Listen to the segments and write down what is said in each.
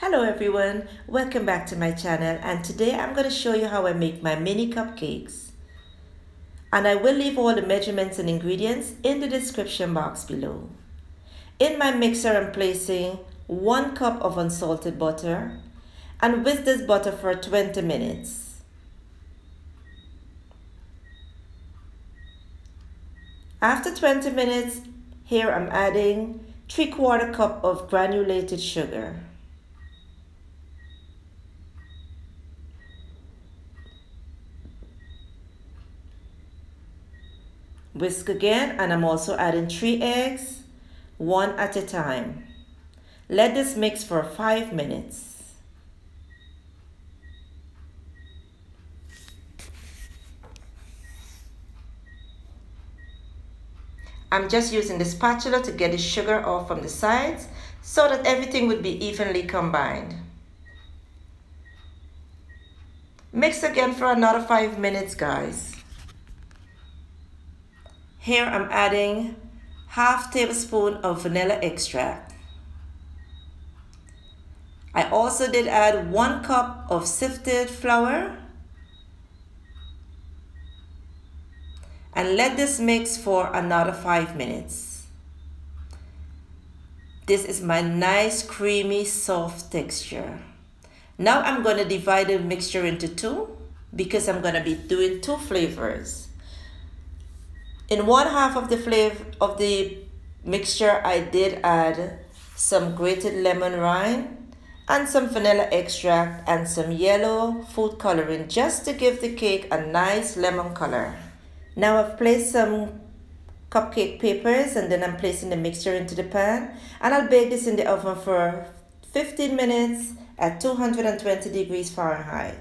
Hello everyone, welcome back to my channel, and today I'm going to show you how I make my mini cupcakes. And I will leave all the measurements and ingredients in the description box below. In my mixer I'm placing 1 cup of unsalted butter and whisk this butter for 20 minutes. After 20 minutes, here I'm adding 3/4 cup of granulated sugar. Whisk again, and I'm also adding 3 eggs, one at a time. Let this mix for 5 minutes. I'm just using the spatula to get the sugar off from the sides so that everything would be evenly combined. Mix again for another 5 minutes, guys. Here I'm adding 1/2 tablespoon of vanilla extract. I also did add 1 cup of sifted flour. And let this mix for another 5 minutes. This is my nice creamy soft texture. Now I'm going to divide the mixture into 2 because I'm going to be doing 2 flavors. In 1/2 of the mixture, I did add some grated lemon rind and some vanilla extract and some yellow food coloring just to give the cake a nice lemon color. Now I've placed some cupcake papers and then I'm placing the mixture into the pan, and I'll bake this in the oven for 15 minutes at 220 degrees Fahrenheit.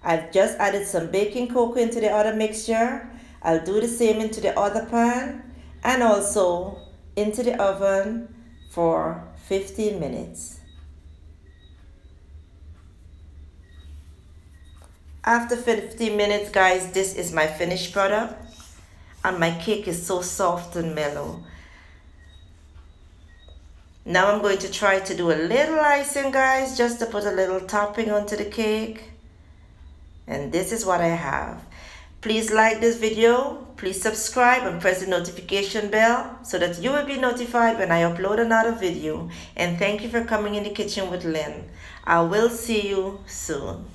I've just added some baking cocoa into the other mixture. I'll do the same into the other pan and also into the oven for 15 minutes. After 15 minutes, guys, this is my finished product and my cake is so soft and mellow. Now I'm going to try to do a little icing, guys, just to put a little topping onto the cake. And this is what I have. Please like this video, please subscribe and press the notification bell so that you will be notified when I upload another video. And thank you for coming in the kitchen with Lynn. I will see you soon.